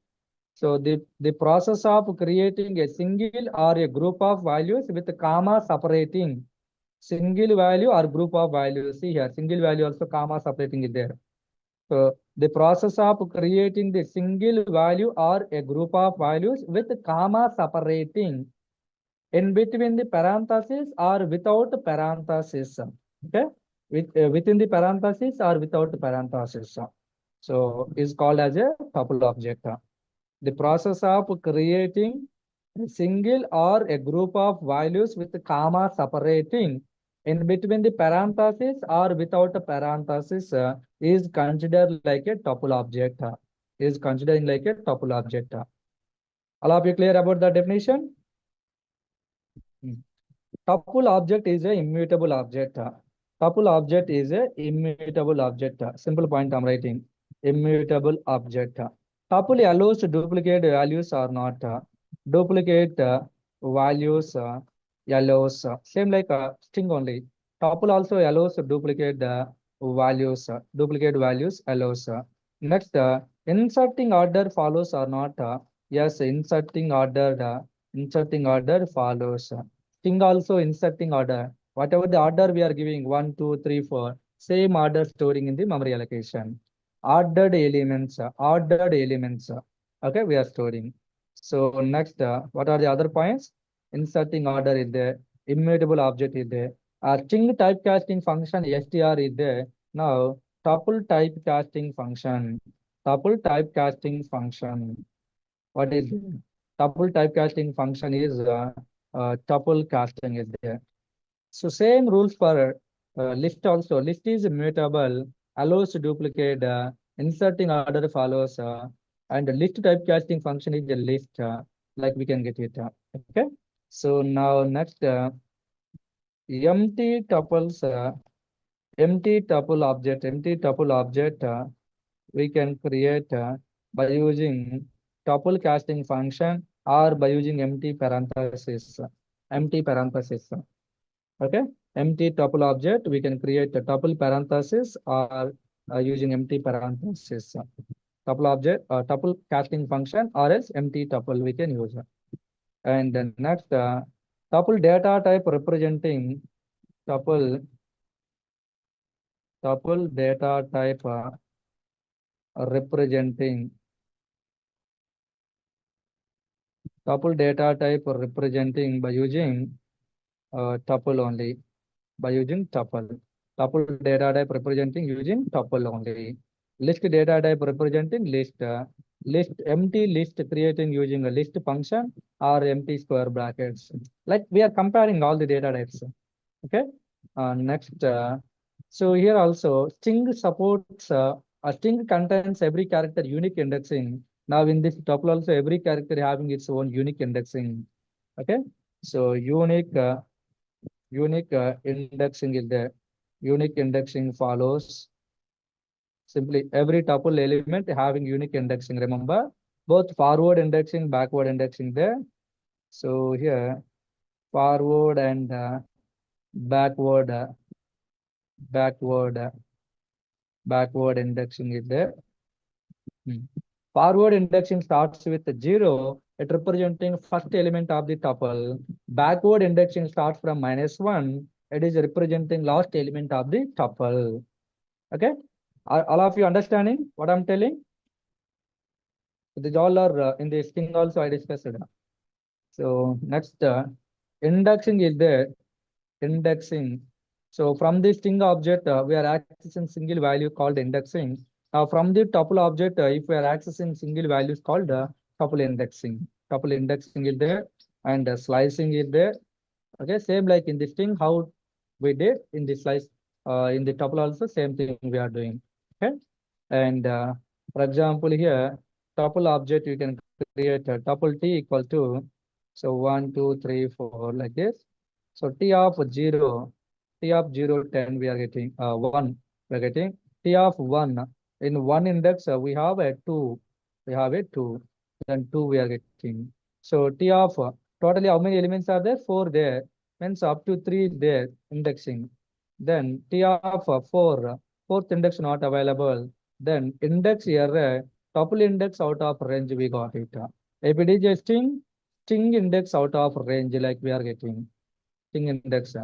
So the process of creating a single or a group of values with comma separating single value or group of values. See here, single value also comma separating is there. So the process of creating the single value or a group of values with comma separating in between the parentheses or without parentheses. Okay, within the parentheses or without parentheses. So is called as a tuple object. The process of creating a single or a group of values with comma separating in between the parentheses or without a parenthesis is considered like a tuple object. Is considering like a tuple object. All of you clear about the definition? Tuple object is a immutable object. Tuple object is a immutable object. Simple point I'm writing. Immutable object. Tuple allows to duplicate values or not. Duplicate values allows. Same like string only. Tuple also allows to duplicate the values. Duplicate values allows. Next, inserting order follows or not. Yes, inserting order follows. String also inserting order. Whatever the order we are giving, 1, 2, 3, 4, same order storing in the memory allocation. Ordered elements. Okay, we are storing. So next, what are the other points? Inserting order is there. Immutable object is there. String typecasting function str is there. Now, tuple typecasting function. Tuple typecasting function. What is it? Tuple typecasting function is tuple casting is there. So same rules for list also. List is immutable, allows to duplicate, inserting order follows, and the list typecasting function is the list, like we can get it. Okay. So now next, empty tuples, empty tuple object, we can create by using tuple casting function or by using empty parenthesis. Empty parenthesis. Okay, empty tuple object, we can create a tuple parenthesis or using empty parenthesis. Tuple object, tuple casting function or else empty tuple we can use. And then next, tuple data type representing tuple data type representing tuple data type representing by using tuple only. By using tuple. Tuple data type representing using tuple only. List data type representing list. List empty list creating using a list function or empty square brackets. Like we are comparing all the data types. Okay. Next. So here also string supports a string contains every character unique indexing Now in this tuple also every character having its own unique indexing. Okay, so unique indexing is there. Unique indexing follows simply every tuple element having unique indexing. Remember, both forward indexing, backward indexing there. So here forward and backward, backward, backward indexing is there. Forward indexing starts with 0, it representing first element of the tuple. Backward indexing starts from -1, it is representing last element of the tuple. Okay, are all of you understanding what I'm telling? These all are in this thing also I discussed. So next, indexing is there. Indexing. So from this string object, we are accessing single value called indexing. Now from the tuple object, if we are accessing single values called tuple indexing. Tuple indexing is there, and slicing is there. Okay, same like in the string, how we did in the slice, in the tuple also same thing we are doing. Okay, and for example here, tuple object you can create a tuple t equal to, so 1, 2, 3, 4 like this. So t of 0, t of 0, 10 we are getting 1 we are getting. T of 1 in one index we have a 2, we have a 2, then 2 we are getting. So t of totally how many elements are there? 4 there, means up to 3 there indexing. Then t of 4, fourth index not available. Then index error, tuple index out of range we got it. If it is a string index out of range like we are getting string index.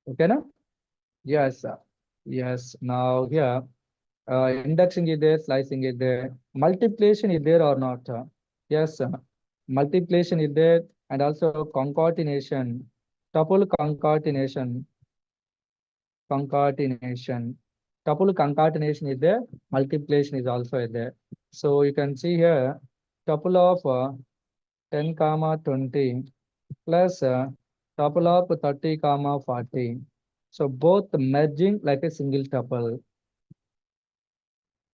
Okay, na? Yes, yes. Now here, indexing is there, slicing is there, multiplication is there or not? Yes, multiplication is there, and also concatenation, tuple concatenation, concatenation, tuple concatenation is there, multiplication is also there. So you can see here, tuple of 10 comma 20 plus tuple of 30 comma 40. So both merging like a single tuple.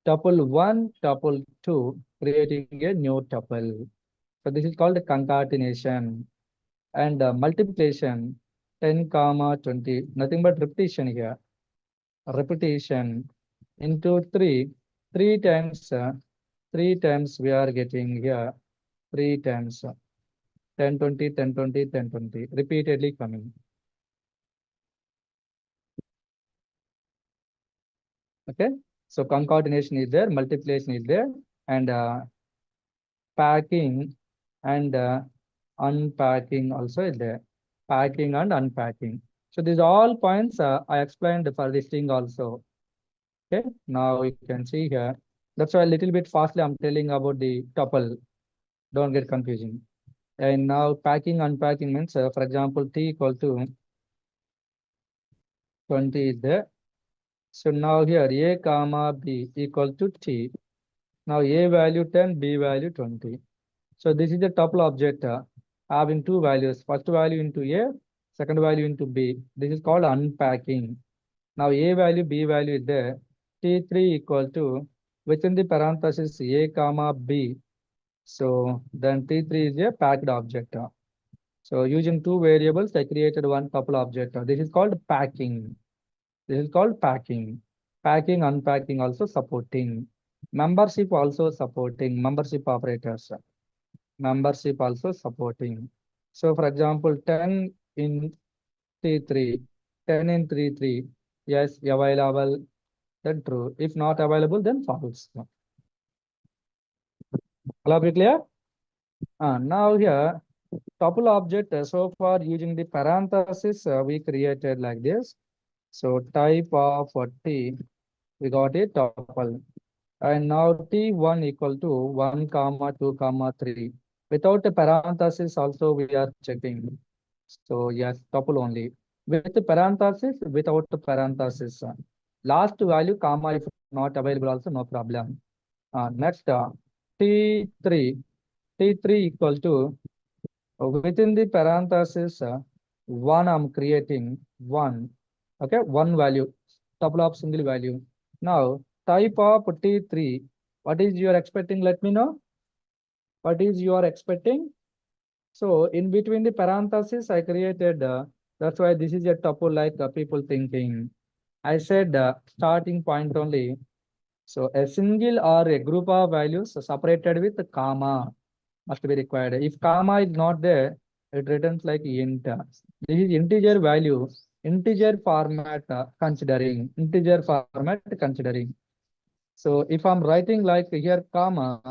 Tuple 1, tuple 2, creating a new tuple. So this is called concatenation. And multiplication, 10 comma 20, nothing but repetition here. Repetition into 3, 3 times we are getting here, 3 times 10, 20, 10, 20, 10, 20, repeatedly coming. Okay, so concatenation is there, multiplication is there, and packing and unpacking also is there. Packing and unpacking. So these all points I explained for this thing also. Okay, now you can see here. That's why a little bit fastly I'm telling about the tuple. Don't get confusing. And now packing, unpacking means, for example, t equal to 20 is there. So now here a comma b equal to t. Now a value 10, b value 20. So this is the tuple object having two values. First value into a, second value into b. This is called unpacking. Now a value, b value is there. T3 equal to within the parenthesis a comma b. So then T3 is a packed object. So using two variables, I created one tuple object. This is called packing. This is called packing. Packing, unpacking also supporting. Membership also supporting. Membership operators. Membership also supporting. So for example, 10 in T3, 10 in T3, yes, available, then true. If not available, then false. All are clear? Now here, tuple object, so far using the parenthesis, we created like this. So type of T, we got a tuple. And now T1 equal to 1 comma 2 comma 3. Without a parenthesis also we are checking. So yes, tuple only. With the parenthesis, without the parenthesis. Last value comma if not available also no problem. Next T3. T3 equal to within the parenthesis 1 I'm creating 1. Okay, one value, tuple of single value. Now, type of T3. What is you are expecting? Let me know. What is you are expecting? So in between the parentheses, I created, that's why this is a tuple like people thinking. I said starting point only. So a single or a group of values separated with comma must be required. If comma is not there, it returns like int. This is integer value, integer format integer format considering. So if I'm writing like here comma,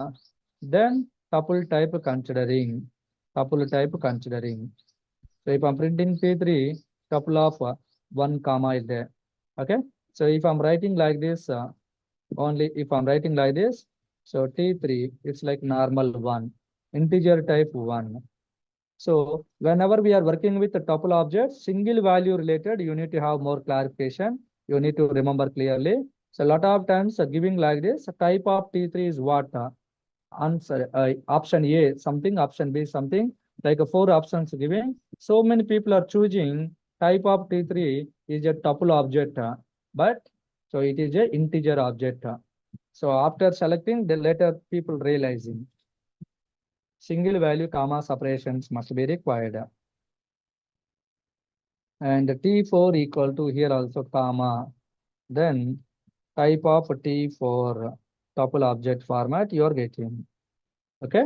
then tuple type considering, tuple type considering. So if I'm printing P3, tuple of 1 comma is there. Okay. So if I'm writing like this, only if I'm writing like this, so T3, it's like normal 1, integer type 1. So whenever we are working with the tuple objects, single value related, you need to have more clarification. You need to remember clearly. So a lot of times giving like this, type of T3 is what? Answer option A something, option B something, like 4 options giving. So many people are choosing type of T3 is a tuple object, but so it is a integer object. So after selecting, the later people realizing single value comma separations must be required. And T4 equal to here also comma. Then type of T4 tuple object format you are getting. Okay.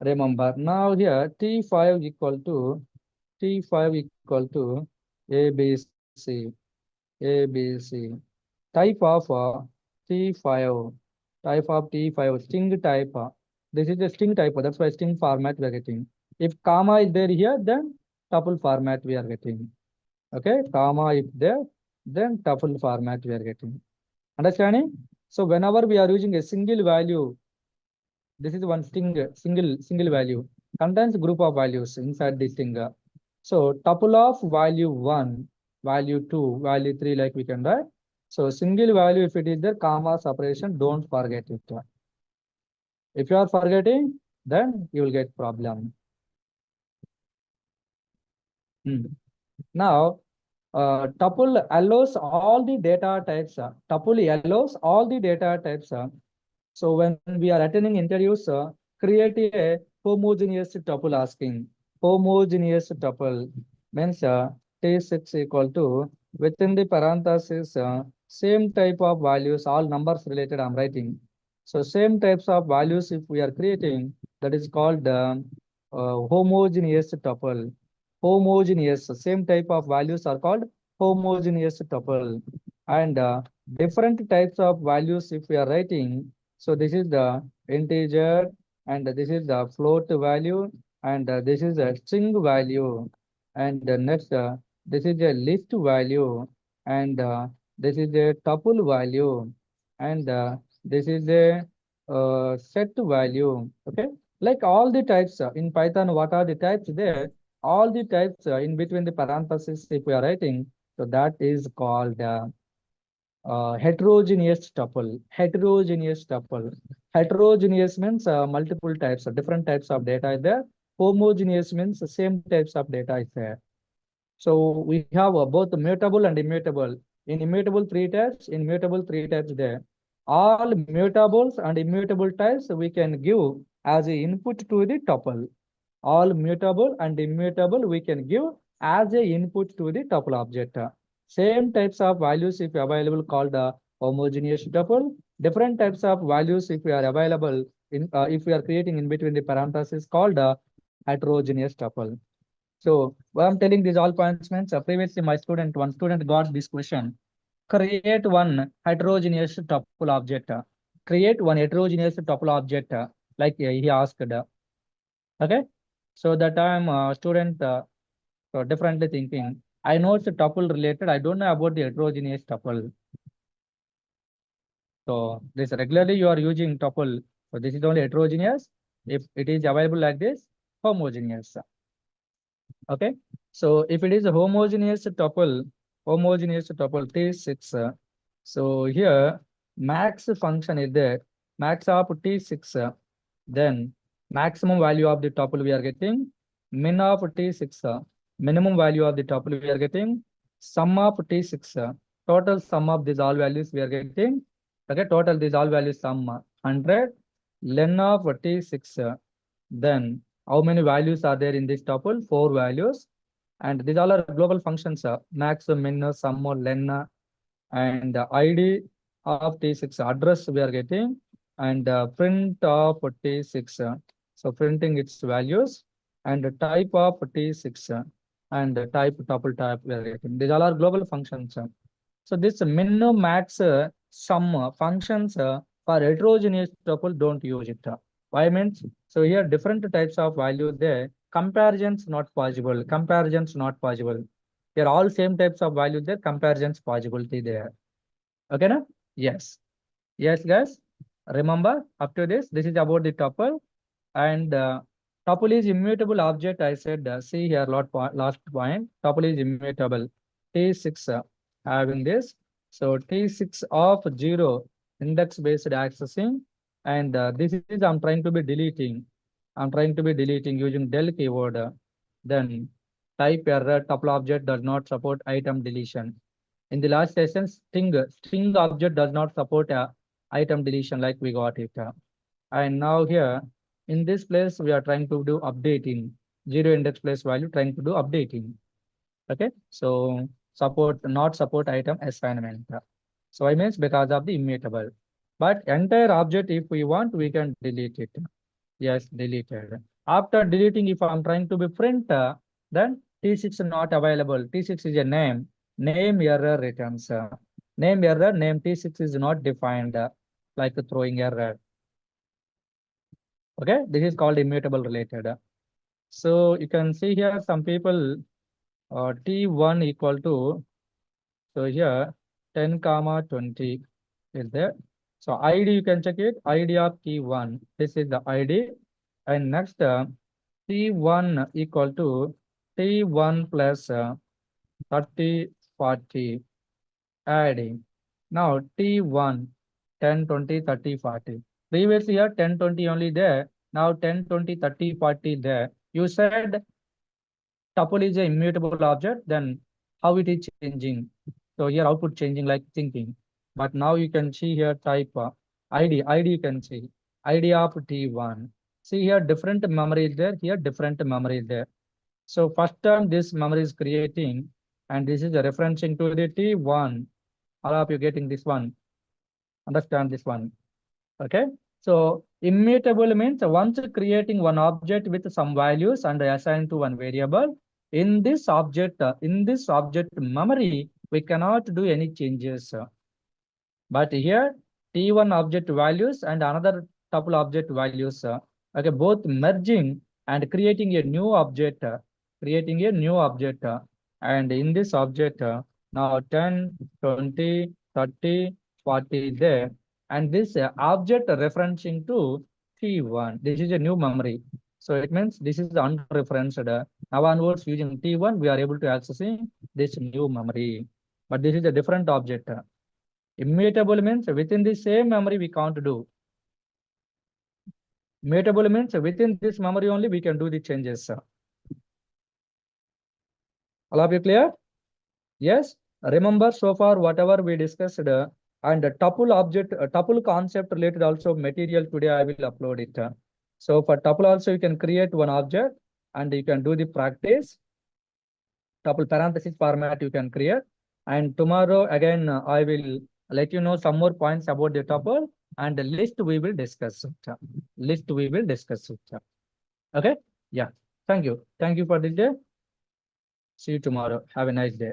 Remember now here T5 equal to T5 equal to ABC, ABC. Type of T5, type of T5, string type. This is a string type, that's why string format we are getting. If comma is there here, then tuple format we are getting. Okay, comma if there, then tuple format we are getting. Understanding? So whenever we are using a single value, this is one string, single value, contains group of values inside this string. So tuple of value 1, value 2, value 3, like we can write. So single value, if it is there, comma separation, don't forget it. If you are forgetting, then you will get problem. Now, tuple allows all the data types. Tuple allows all the data types. So when we are attending interviews, create a homogeneous tuple asking. Homogeneous tuple means T6 equal to within the parenthesis, same type of values, all numbers related I'm writing. So same types of values if we are creating, that is called homogeneous tuple. Homogeneous, same type of values are called homogeneous tuple. And different types of values if we are writing, so this is the integer, and this is the float value, and this is a string value, and next this is a list value, and this is a tuple value, and this is a set value. Okay, like all the types in Python, what are the types there? All the types in between the parentheses if we are writing, so that is called heterogeneous tuple. Heterogeneous tuple. Heterogeneous means multiple types, different types of data is there. Homogeneous means the same types of data is there. So we have both mutable and immutable. In immutable three types, in mutable three types there. All mutables and immutable types we can give as a input to the tuple. All mutable and immutable we can give as a input to the tuple object. Same types of values if available called homogeneous tuple. Different types of values if we are available in if we are creating in between the parentheses called heterogeneous tuple. So what I'm telling these all points means previously one student got this question. Create one heterogeneous tuple object. Create one heterogeneous tuple object like he asked. Okay. So that time student so differently thinking. I know it's a tuple related. I don't know about the heterogeneous tuple. So this regularly you are using tuple. So this is only heterogeneous. If it is available like this, homogeneous. Okay. So if it is a homogeneous tuple T6. So here max function is there. Max of T6. Then maximum value of the tuple we are getting. Min of T6. Minimum value of the tuple we are getting. Sum of T6. Total sum of these all values we are getting. Okay, total these all values sum 100 len of T6. Then how many values are there in this tuple? 4 values. And these all are global functions, max, min, sum, len, and ID of T6 address we are getting, and print of T6. So printing its values, and the type of T6, and the type tuple type we are getting. These all are global functions. So this min, max, sum functions for heterogeneous tuple don't use it. Why means, so here different types of value there. Comparisons not possible. Comparisons not possible. Here all same types of value there. Comparisons possibility there. Okay, na? Yes. Yes, guys. Remember up to this is about the tuple, and tuple is immutable object. I said, see here, last point. Tuple is immutable. T6 having this. So T6 of 0 index based accessing, and this is I'm trying to be deleting. I'm trying to be deleting using del keyword. Then type error, tuple object does not support item deletion. In the last session, string object does not support item deletion like we got it. And now here, in this place, we are trying to do updating. 0 index place value, trying to do updating. Okay, so not support item assignment. So I means because of the immutable. But entire object, if we want, we can delete it. Yes, deleted. After deleting, if I'm trying to be print, then T6 not available. T6 is a name. Name error returns. Name error, name T6 is not defined, like throwing error. Okay, this is called immutable related. So you can see here some people T1 equal to, so here 10 comma 20 is there. So ID you can check it, ID of T1. This is the ID. And next T1 equal to T1 plus 30, 40 adding. Now T1 10, 20, 30, 40. Previously here 10, 20 only there. Now 10, 20, 30, 40 there. You said tuple is a immutable object, then how it is changing? So here output changing like thinking. But now you can see here type ID you can see ID of T1. See here different memory is there, here different memory is there. So first term this memory is creating, and this is a referencing to the T1. All of you getting this one, understand this one. Okay, so immutable means once creating one object with some values and assigned to one variable, in this object memory, we cannot do any changes. But here T1 object values and another tuple object values, okay, both merging and creating a new object, and in this object, now 10, 20, 30, 40 is there, and this object referencing to T1. This is a new memory. So it means this is unreferenced. Now onwards using T1, we are able to accessing this new memory. But this is a different object. Immutable means within the same memory we can't do. Mutable means within this memory only we can do the changes. All of you clear? Yes. Remember so far whatever we discussed, and tuple object, tuple concept related also material today I will upload it. So for tuple also you can create one object and you can do the practice. Tuple parenthesis format you can create. And tomorrow again I will let you know some more points about the tuple, and the list we will discuss it. List we will discuss it. Okay. Yeah. Thank you. Thank you for this day. See you tomorrow. Have a nice day.